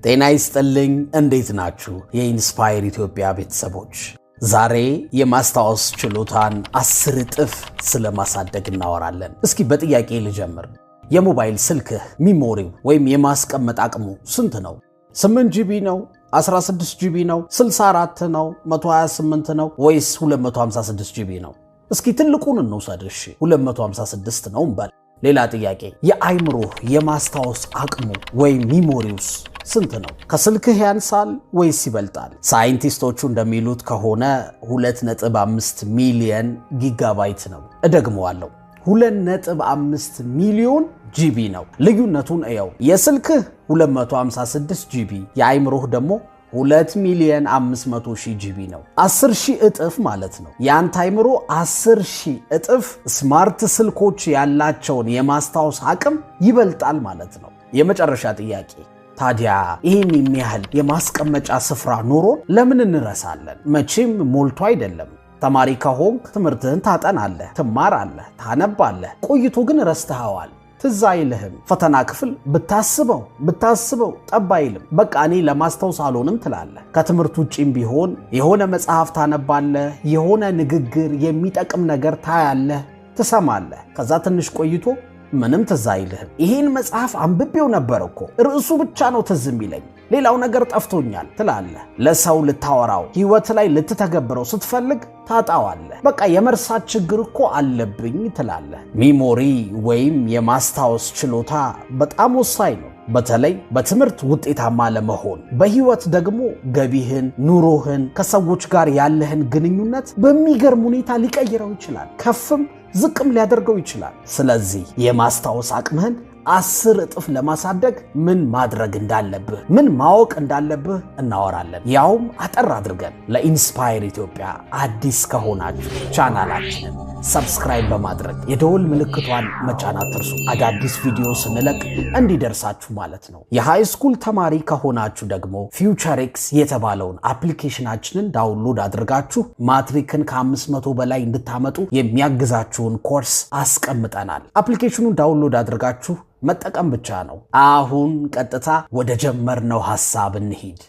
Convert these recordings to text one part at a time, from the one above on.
ጤና ይስጥልኝ እንዴት ናችሁ የኢንስፓየር ኢትዮጵያ ቤተሰቦች ዛሬ የማስታወስ ችሎታን 10 እጥፍ ስለማሳደግ እናወራለን እስኪ በጥያቄ ልጀምር የሞባይል ስልክህ ሚሞሪው ወይም የማስቀመጥ አቅሙ ስንት ነው 8 ጂቢ ነው 16 ጂቢ ነው 64 ነው 128 ነው ወይስ 256 ጂቢ ነው እስኪ ትልቁን እንውሰድ እሺ 256 ነው እንበል ሌላ ጥያቄ የአይምሮ የማስታወስ አቅሙ ወይም ሚሞሪውስ ስንት ነው ከስልክህ ያንሳል ወይስ ይበልጣል ሳይንቲስቶቹ እንደሚሉት ከሆነ 2.5 ሚሊዮን ጊጋባይት ነው እደግመዋለሁ 2.5 ሚሊዮን ጂቢ ነው ልዩነቱን እየው የስልክህ 256 ጂቢ የአይምሮህ ደግሞ 2,500,000 ጂቢ ነው 10,000 እጥፍ ማለት ነው ያንተ አይምሮ 10,000 እጥፍ ስማርት ስልኮች ያላቸውን የማስታወስ አቅም ይበልጣል ማለት ነው የመጨረሻ ጥያቄ ታዲያ ይሄን የሚያህል የማስቀመጫ ስፍራ ኖሮ ለምን እንረሳለን መቼም ሞልቶ አይደለም ተማሪ ከሆንክ ትምህርትህን ታጠናለህ ትማራለህ ታነባለህ ቆይቶ ግን ረስተሃዋል ትዝ አይልህም ፈተና ክፍል ብታስበው ጠብ አይልም በቃ እኔ ለማስታወስ አልሆንም ትላለህ ከትምህርት ውጪም ቢሆን የሆነ መጽሐፍ ታነባለህ የሆነ ንግግር የሚጠቅም ነገር ታያለህ ትሰማለህ ከዛ ትንሽ ቆይቶ ምንም ትዝ አይልህም ይሄን መጽሐፍ አንብቤው ነበር እኮ ርዕሱ ብቻ ነው ትዝ የሚለኝ ሌላው ነገር ጠፍቶኛል ትላለህ ለሰው ልታወራው ህይወት ላይ ልትተገብረው ስትፈልግ ታጣዋለህ በቃ የመርሳት ችግር እኮ አለብኝ ትላለህ ሚሞሪ ወይም የማስታወስ ችሎታ በጣም ወሳኝ ነው በተለይ በትምህርት ውጤታማ ለመሆን በህይወት ደግሞ ገቢህን ኑሮህን ከሰዎች ጋር ያለህን ግንኙነት በሚገርም ሁኔታ ሊቀይረው ይችላል ከፍም ዝቅም ሊያደርገው ይችላል ስለዚህ የማስታወስ አቅምህን 10 እጥፍ ለማሳደግ ምን ማድረግ እንዳለብህ ምን ማወቅ እንዳለብህ እናወራለን ያውም አጠር አድርገን ለኢንስፓየር ኢትዮጵያ አዲስ ከሆናችሁ ቻናላችንን ሰብስክራይብ በማድረግ የደወል ምልክቷን መጫን አትርሱ አዳዲስ ቪዲዮ ስንለቅ እንዲደርሳችሁ ማለት ነው የሃይስኩል ተማሪ ከሆናችሁ ደግሞ ፊውቸርኤክስ የተባለውን አፕሊኬሽናችንን ዳውንሎድ አድርጋችሁ ማትሪክን ከ500 በላይ እንድታመጡ የሚያግዛችሁን ኮርስ አስቀምጠናል አፕሊኬሽኑን ዳውንሎድ አድርጋችሁ መጠቀም ብቻ ነው አሁን ቀጥታ ወደ ጀመርነው ሐሳብ እንሂድ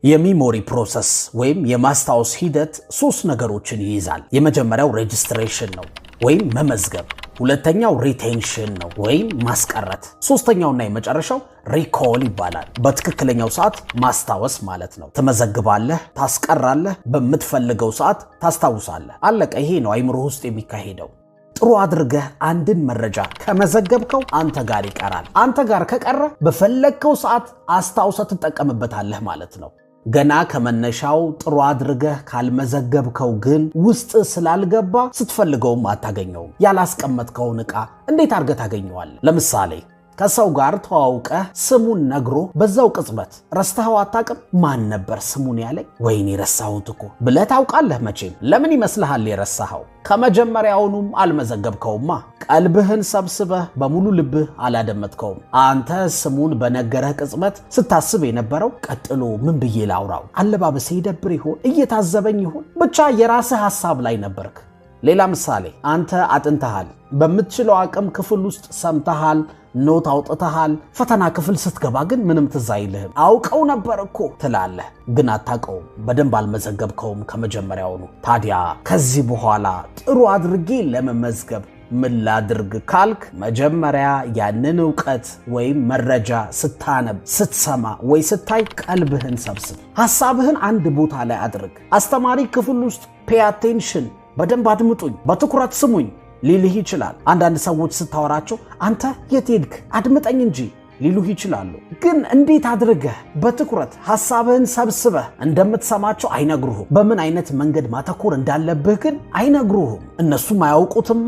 የሚሞሪ ፕሮሰስ ወይም የማስታወስ ሂደት 3 ነገሮችን ይይዛል የመጀመሪያው ሬጅስትሬሽን ነው ወይም መመዝገብ ሁለተኛው ሪቴንሽን ነው ወይም ማስቀረት ሶስተኛውና የመጨረሻው ሪኮል ይባላል በትክክለኛው ሰዓት ማስታወስ ማለት ነው ተመዘግባለህ ታስቀራለህ በመትፈልገው ሰዓት ታስታውሳለህ አለቀ ይሄ ነው አይምሮ ውስጥ የሚካሄደው ጥሩ አድርገህ አንድን መረጃ ከመዘገብከው አንተ ጋር ይቀራል አንተ ጋር ከቀረ በፈለግከው ሰዓት አስታውሰህ ትጠቀምበታለህ ማለት ነው ገና ከመነሻው ጥሩ አድርገህ ካልመዘገብከው ግን ውስጥ ስላልገባ ስትፈልገውም አታገኘውም ያላስቀመጥከውን ዕቃ እንዴት አድርገህ ታገኘዋለህ ለምሳሌ ከሰው ጋር ተዋውቀህ ስሙን ነግሮ በዛው ቅጽበት ረስተኸው አታውቅም ማን ነበር ስሙን ያለኝ ወይኔ ረሳሁት እኮ ብለህ ታውቃለህ መቼም ለምን ይመስልሃል የረሳኸው ከመጀመሪያውኑም አልመዘገብከውማ ቀልብህን ሰብስበህ በሙሉ ልብህ አላደመጥከውም አንተ ስሙን በነገረህ ቅጽበት ስታስብ የነበረው ቀጥሎ ምን ብዬ ላውራው አለባበሴ ይደብር ይሆን እየታዘበኝ ይሆን ብቻ የራስህ ሐሳብ ላይ ነበርክ ሌላ ምሳሌ አንተ አጥንተሃል በምትችለው አቅም ክፍል ውስጥ ሰምተሃል ኖት አውጥተሃል ፈተና ክፍል ስትገባ ግን ምንም ትዝ አይልህም አውቀው ነበር እኮ ትላለህ ግን አታውቀውም በደንብ አልመዘገብከውም ከመጀመሪያውኑ ታዲያ ከዚህ በኋላ ጥሩ አድርጌ ለመመዝገብ ምን ላድርግ ካልክ መጀመሪያ ያንን ዕውቀት ወይም መረጃ ስታነብ ስትሰማ ወይ ስታይ ቀልብህን ሰብስብ ሐሳብህን አንድ ቦታ ላይ አድርግ አስተማሪ ክፍል ውስጥ ፔይ አቴንሽን በደንብ አድምጡኝ በትኩረት ስሙኝ ሊልህ ይችላል አንዳንድ ሰዎች ስታወራቸው አንተ የት ሄድክ አድምጠኝ እንጂ ሊሉህ ይችላሉ ግን እንዴት አድርገህ በትኩረት ሐሳብህን ሰብስበህ እንደምትሰማቸው አይነግሩህም በምን አይነት መንገድ ማተኮር እንዳለብህ ግን አይነግሩህም እነሱም አያውቁትማ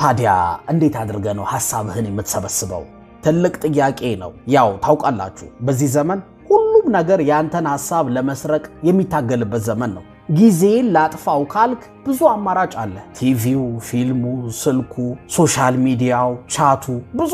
ታዲያ እንዴት አድርገህ ነው ሐሳብህን የምትሰበስበው ትልቅ ጥያቄ ነው ያው ታውቃላችሁ በዚህ ዘመን ሁሉም ነገር ያንተን ሐሳብ ለመስረቅ የሚታገልበት ዘመን ነው ጊዜን ላጥፋው ካልክ ብዙ አማራጭ አለ። ቲቪው፣ ፊልሙ፣ ስልኩ፣ ሶሻል ሚዲያው፣ ቻቱ፣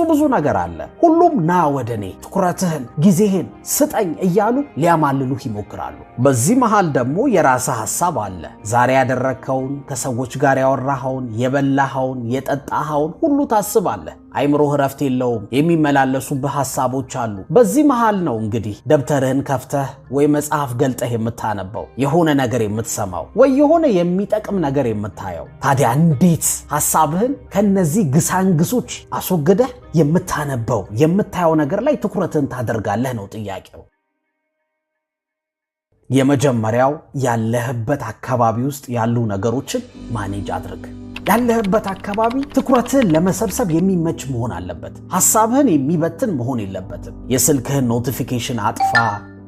ብዙ ነገር አለ። ሁሉም ና ወደኔ ትኩረትህን፣ ጊዜህን ስጠኝ እያሉ ሊያማልሉህ ይሞክራሉ። በዚህ መሃል ደግሞ የራስህ ሐሳብ አለ። ዛሬ ያደረግከውን፣ ከሰዎች ጋር ያወራኸውን፣ የበላኸውን፣ የጠጣኸውን ሁሉ ታስባለህ። አይምሮህ ረፍት የለውም። የሚመላለሱብህ ሐሳቦች አሉ። በዚህ መሃል ነው እንግዲህ ደብተርህን ከፍተህ ወይ መጽሐፍ ገልጠህ የምታነበው፣ የሆነ ነገር የምትሰማው፣ ወይ የሆነ የሚጠቅም ነገር የምታየው። ታዲያ እንዴት ሐሳብህን ከነዚህ ግሳንግሶች አስወግደህ የምታነበው የምታየው ነገር ላይ ትኩረትን ታደርጋለህ ነው ጥያቄው። የመጀመሪያው ያለህበት አካባቢ ውስጥ ያሉ ነገሮችን ማኔጅ አድርግ። ያለህበት አካባቢ ትኩረትህን ለመሰብሰብ የሚመች መሆን አለበት። ሐሳብህን የሚበትን መሆን የለበትም። የስልክህን ኖቲፊኬሽን አጥፋ።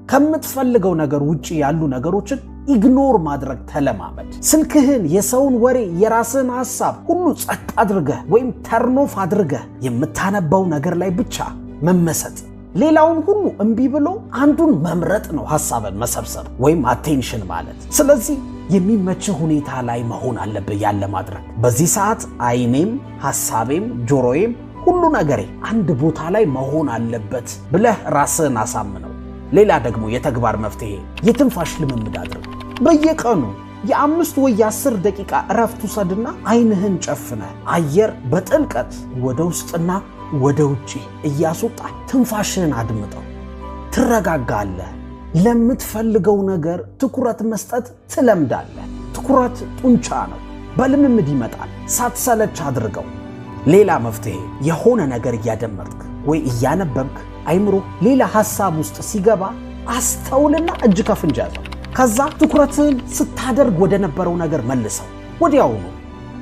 ከምትፈልገው ነገር ውጪ ያሉ ነገሮችን ኢግኖር ማድረግ ተለማመድ። ስልክህን፣ የሰውን ወሬ፣ የራስህን ሐሳብ ሁሉ ጸጥ አድርገህ ወይም ተርኖፍ አድርገህ የምታነባው ነገር ላይ ብቻ መመሰጥ። ሌላውን ሁሉ እምቢ ብሎ አንዱን መምረጥ ነው ሐሳብን መሰብሰብ ወይም አቴንሽን ማለት። ስለዚህ የሚመችህ ሁኔታ ላይ መሆን አለብህ ያለ ማድረግ። በዚህ ሰዓት አይኔም፣ ሐሳቤም፣ ጆሮዬም ሁሉ ነገሬ አንድ ቦታ ላይ መሆን አለበት ብለህ ራስህን አሳምነው። ሌላ ደግሞ የተግባር መፍትሄ የትንፋሽ ልምምድ አድርግ። በየቀኑ የ5 ወይ የ10 ደቂቃ እረፍት ውሰድና አይንህን ጨፍነህ አየር በጥልቀት ወደ ውስጥና ወደ ውጪ እያስወጣ ትንፋሽህን አድምጠው። ትረጋጋለህ። ለምትፈልገው ነገር ትኩረት መስጠት ትለምዳለህ። ትኩረት ጡንቻ ነው፣ በልምምድ ይመጣል። ሳትሰለች አድርገው። ሌላ መፍትሄ የሆነ ነገር እያደመጥክ ወይ እያነበብክ አይምሮ ሌላ ሐሳብ ውስጥ ሲገባ አስተውልና እጅ ከፍንጅ ያዘው። ከዛ ትኩረትህን ስታደርግ ወደ ነበረው ነገር መልሰው ወዲያውኑ።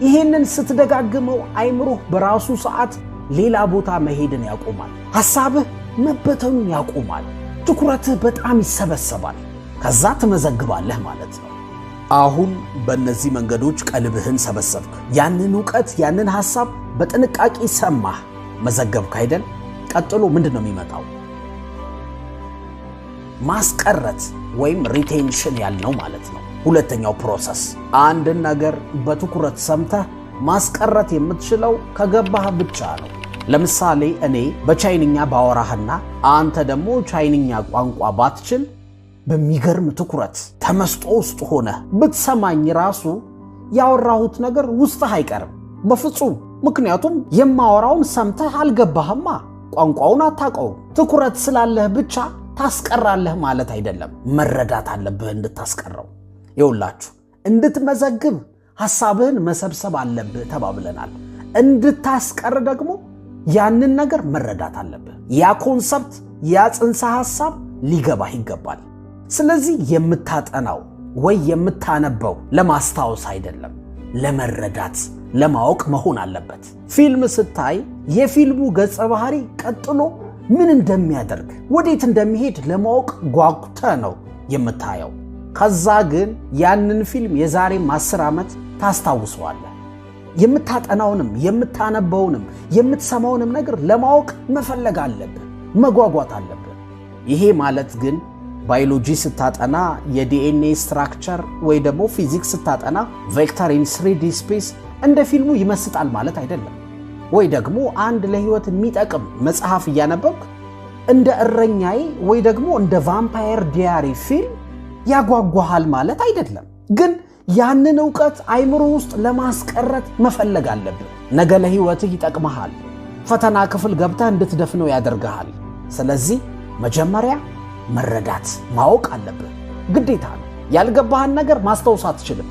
ይሄንን ስትደጋግመው አይምሮ በራሱ ሰዓት ሌላ ቦታ መሄድን ያቆማል። ሐሳብህ መበተኑን ያቆማል። ትኩረትህ በጣም ይሰበሰባል። ከዛ ትመዘግባለህ ማለት ነው። አሁን በእነዚህ መንገዶች ቀልብህን ሰበሰብክ። ያንን ዕውቀት፣ ያንን ሐሳብ በጥንቃቄ ሰማህ፣ መዘገብክ አይደል? ቀጥሎ ምንድን ነው የሚመጣው? ማስቀረት ወይም ሪቴንሽን ያልነው ማለት ነው። ሁለተኛው ፕሮሰስ። አንድን ነገር በትኩረት ሰምተህ ማስቀረት የምትችለው ከገባህ ብቻ ነው። ለምሳሌ እኔ በቻይንኛ ባወራህና አንተ ደግሞ ቻይንኛ ቋንቋ ባትችል በሚገርም ትኩረት ተመስጦ ውስጥ ሆነህ ብትሰማኝ ራሱ ያወራሁት ነገር ውስጥህ አይቀርም በፍጹም። ምክንያቱም የማወራውን ሰምተህ አልገባህማ፣ ቋንቋውን አታውቀውም። ትኩረት ስላለህ ብቻ ታስቀራለህ ማለት አይደለም። መረዳት አለብህ እንድታስቀረው። ይኸውላችሁ እንድትመዘግብ ሐሳብህን መሰብሰብ አለብህ ተባብለናል። እንድታስቀር ደግሞ ያንን ነገር መረዳት አለብህ። ያ ኮንሰፕት፣ ያ ጽንሰ ሐሳብ ሊገባህ ይገባል። ስለዚህ የምታጠናው ወይ የምታነበው ለማስታወስ አይደለም፣ ለመረዳት ለማወቅ መሆን አለበት። ፊልም ስታይ የፊልሙ ገጸ ባህሪ ቀጥሎ ምን እንደሚያደርግ ወዴት እንደሚሄድ ለማወቅ ጓጉተህ ነው የምታየው። ከዛ ግን ያንን ፊልም የዛሬ 10 ዓመት ታስታውሰዋለህ። የምታጠናውንም የምታነበውንም የምትሰማውንም ነገር ለማወቅ መፈለግ አለብህ፣ መጓጓት አለብህ። ይሄ ማለት ግን ባዮሎጂ ስታጠና የዲኤንኤ ስትራክቸር ወይ ደግሞ ፊዚክስ ስታጠና ቬክተር ኢን 3D ስፔስ እንደ ፊልሙ ይመስጣል ማለት አይደለም። ወይ ደግሞ አንድ ለህይወት የሚጠቅም መጽሐፍ እያነበብክ እንደ እረኛዬ ወይ ደግሞ እንደ ቫምፓየር ዲያሪ ፊልም ያጓጓሃል ማለት አይደለም። ግን ያንን ዕውቀት አይምሮ ውስጥ ለማስቀረት መፈለግ አለብህ። ነገ ለህይወትህ ይጠቅምሃል። ፈተና ክፍል ገብተህ እንድትደፍነው ያደርግሃል። ስለዚህ መጀመሪያ መረዳት ማወቅ አለብህ፣ ግዴታ ነው። ያልገባህን ነገር ማስታወስ አትችልም።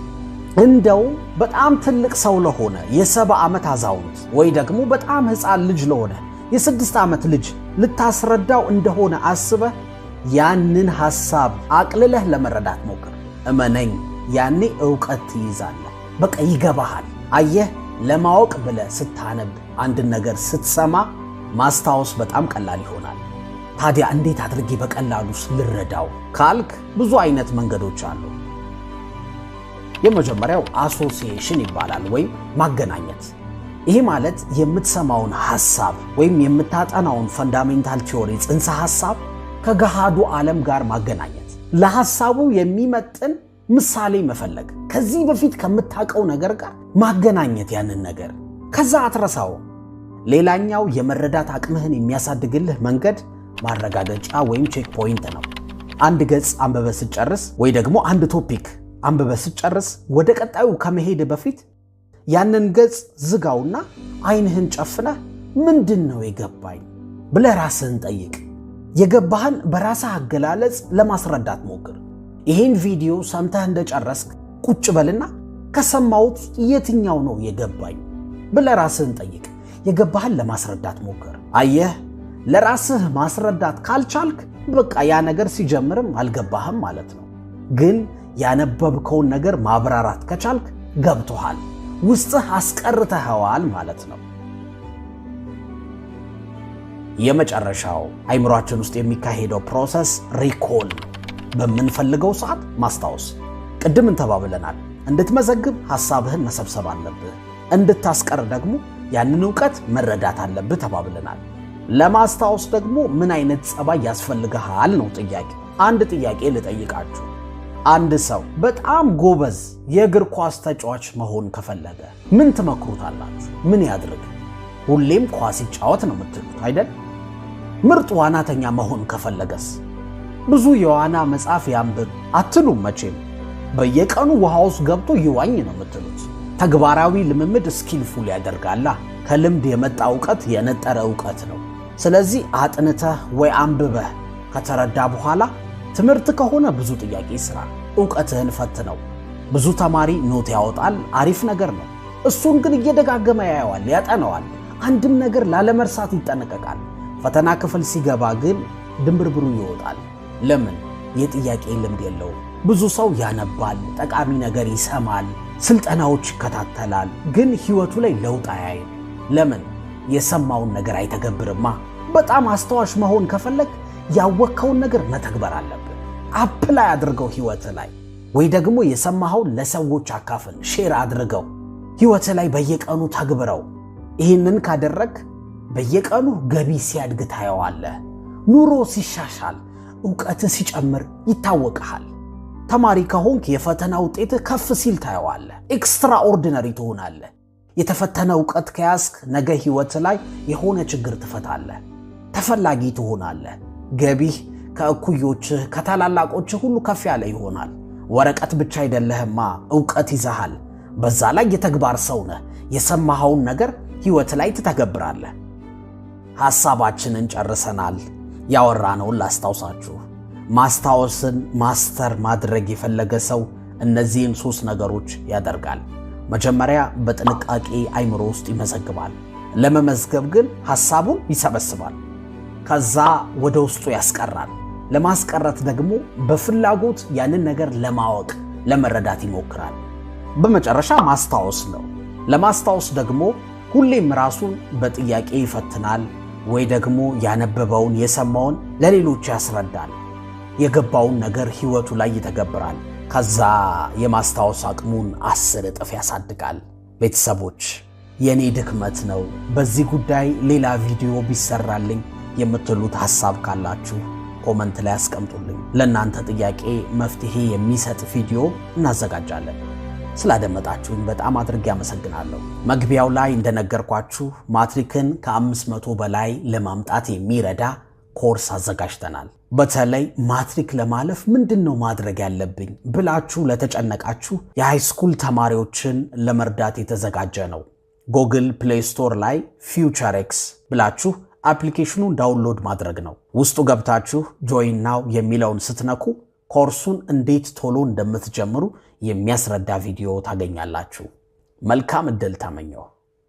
እንደው በጣም ትልቅ ሰው ለሆነ የ70 ዓመት አዛውንት ወይ ደግሞ በጣም ሕፃን ልጅ ለሆነ የ6 ዓመት ልጅ ልታስረዳው እንደሆነ አስበህ ያንን ሐሳብ አቅልለህ ለመረዳት ሞክር። እመነኝ፣ ያኔ ዕውቀት ትይዛለህ። በቃ ይገባሃል። አየህ፣ ለማወቅ ብለህ ስታነብ አንድን ነገር ስትሰማ ማስታወስ በጣም ቀላል ይሆናል። ታዲያ እንዴት አድርጌ በቀላሉስ ልረዳው ካልክ ብዙ አይነት መንገዶች አሉ። የመጀመሪያው አሶሲዬሽን ይባላል ወይም ማገናኘት። ይሄ ማለት የምትሰማውን ሐሳብ ወይም የምታጠናውን ፈንዳሜንታል ቲዮሪ ጽንሰ ሐሳብ ከገሃዱ ዓለም ጋር ማገናኘት፣ ለሐሳቡ የሚመጥን ምሳሌ መፈለግ፣ ከዚህ በፊት ከምታውቀው ነገር ጋር ማገናኘት ያንን ነገር ከዛ አትረሳው። ሌላኛው የመረዳት አቅምህን የሚያሳድግልህ መንገድ ማረጋገጫ ወይም ቼክ ፖይንት ነው። አንድ ገጽ አንብበህ ስትጨርስ ወይ ደግሞ አንድ ቶፒክ አንብበህ ስትጨርስ ወደ ቀጣዩ ከመሄድ በፊት ያንን ገጽ ዝጋውና አይንህን ጨፍነህ ምንድነው የገባኝ ብለህ ራስህን ጠይቅ። የገባህን በራስህ አገላለጽ ለማስረዳት ሞክር። ይሄን ቪዲዮ ሰምተህ እንደጨረስክ ቁጭ በልና ከሰማሁት የትኛው ነው የገባኝ ብለህ ራስህን ጠይቅ። የገባህን ለማስረዳት ሞክር። አየህ፣ ለራስህ ማስረዳት ካልቻልክ በቃ ያ ነገር ሲጀምርም አልገባህም ማለት ነው። ግን ያነበብከውን ነገር ማብራራት ከቻልክ ገብቶሃል፣ ውስጥህ አስቀርተኸዋል ማለት ነው። የመጨረሻው አይምሮአችን ውስጥ የሚካሄደው ፕሮሰስ ሪኮል፣ በምንፈልገው ሰዓት ማስታወስ። ቅድም እንተባብለናል፣ እንድትመዘግብ ሐሳብህን መሰብሰብ አለብህ፣ እንድታስቀር ደግሞ ያንን ዕውቀት መረዳት አለብህ ተባብለናል። ለማስታወስ ደግሞ ምን አይነት ጸባይ ያስፈልግሃል ነው ጥያቄ። አንድ ጥያቄ ልጠይቃችሁ። አንድ ሰው በጣም ጎበዝ የእግር ኳስ ተጫዋች መሆን ከፈለገ ምን ትመክሩታላችሁ? ምን ያድርግ? ሁሌም ኳስ ይጫወት ነው የምትሉት አይደል? ምርጥ ዋናተኛ መሆን ከፈለገስ ብዙ የዋና መጽሐፍ ያንብብ አትሉም መቼም። በየቀኑ ውሃ ውስጥ ገብቶ ይዋኝ ነው የምትሉት። ተግባራዊ ልምምድ ስኪልፉል ያደርጋላ። ከልምድ የመጣ ዕውቀት የነጠረ ዕውቀት ነው። ስለዚህ አጥንተህ ወይ አንብበህ ከተረዳ በኋላ ትምህርት ከሆነ ብዙ ጥያቄ ስራ፣ ዕውቀትህን ፈትነው። ብዙ ተማሪ ኖት ያወጣል፣ አሪፍ ነገር ነው። እሱን ግን እየደጋገመ ያየዋል፣ ያጠነዋል። አንድም ነገር ላለመርሳት ይጠነቀቃል። ፈተና ክፍል ሲገባ ግን ድንብርብሩ ይወጣል። ለምን? የጥያቄ ልምድ የለውም። ብዙ ሰው ያነባል፣ ጠቃሚ ነገር ይሰማል፣ ስልጠናዎች ይከታተላል፣ ግን ህይወቱ ላይ ለውጥ አያይም። ለምን? የሰማውን ነገር አይተገብርማ። በጣም አስተዋሽ መሆን ከፈለግ ያወቅከውን ነገር መተግበር አለብህ። አፕላይ አድርገው ህይወት ላይ፣ ወይ ደግሞ የሰማኸውን ለሰዎች አካፍል፣ ሼር አድርገው፣ ህይወት ላይ በየቀኑ ተግብረው። ይህንን ካደረግ በየቀኑ ገቢ ሲያድግ ታየዋለህ። ኑሮ ሲሻሻል፣ ዕውቀት ሲጨምር ይታወቅሃል። ተማሪ ከሆንክ የፈተና ውጤትህ ከፍ ሲል ታየዋለህ። ኤክስትራኦርዲነሪ ትሆናለህ። የተፈተነ ዕውቀት ከያዝክ ነገ ህይወት ላይ የሆነ ችግር ትፈታለህ። ተፈላጊ ትሆናለህ። ገቢህ ከእኩዮችህ ከታላላቆችህ ሁሉ ከፍ ያለ ይሆናል። ወረቀት ብቻ አይደለህማ፣ ዕውቀት ይዘሃል። በዛ ላይ የተግባር ሰው ነህ። የሰማኸውን ነገር ህይወት ላይ ትተገብራለህ። ሐሳባችንን ጨርሰናል። ያወራነውን ላስታውሳችሁ። ማስታወስን ማስተር ማድረግ የፈለገ ሰው እነዚህን 3 ነገሮች ያደርጋል። መጀመሪያ በጥንቃቄ አይምሮ ውስጥ ይመዘግባል። ለመመዝገብ ግን ሐሳቡን ይሰበስባል። ከዛ ወደ ውስጡ ያስቀራል። ለማስቀረት ደግሞ በፍላጎት ያንን ነገር ለማወቅ ለመረዳት ይሞክራል። በመጨረሻ ማስታወስ ነው። ለማስታወስ ደግሞ ሁሌም ራሱን በጥያቄ ይፈትናል፣ ወይ ደግሞ ያነበበውን የሰማውን ለሌሎች ያስረዳል። የገባውን ነገር ህይወቱ ላይ ይተገብራል። ከዛ የማስታወስ አቅሙን 10 እጥፍ ያሳድጋል። ቤተሰቦች፣ የኔ ድክመት ነው በዚህ ጉዳይ ሌላ ቪዲዮ ቢሰራልኝ የምትሉት ሐሳብ ካላችሁ ኮመንት ላይ አስቀምጡልኝ። ለእናንተ ጥያቄ መፍትሄ የሚሰጥ ቪዲዮ እናዘጋጃለን። ስላደመጣችሁኝ በጣም አድርጌ አመሰግናለሁ። መግቢያው ላይ እንደነገርኳችሁ ማትሪክን ከ500 በላይ ለማምጣት የሚረዳ ኮርስ አዘጋጅተናል። በተለይ ማትሪክ ለማለፍ ምንድነው ማድረግ ያለብኝ ብላችሁ ለተጨነቃችሁ የሃይስኩል ተማሪዎችን ለመርዳት የተዘጋጀ ነው። ጉግል ፕሌይ ስቶር ላይ FutureX ብላችሁ አፕሊኬሽኑን ዳውንሎድ ማድረግ ነው። ውስጡ ገብታችሁ ጆይን ናው የሚለውን ስትነኩ ኮርሱን እንዴት ቶሎ እንደምትጀምሩ የሚያስረዳ ቪዲዮ ታገኛላችሁ። መልካም ዕድል ተመኘሁ።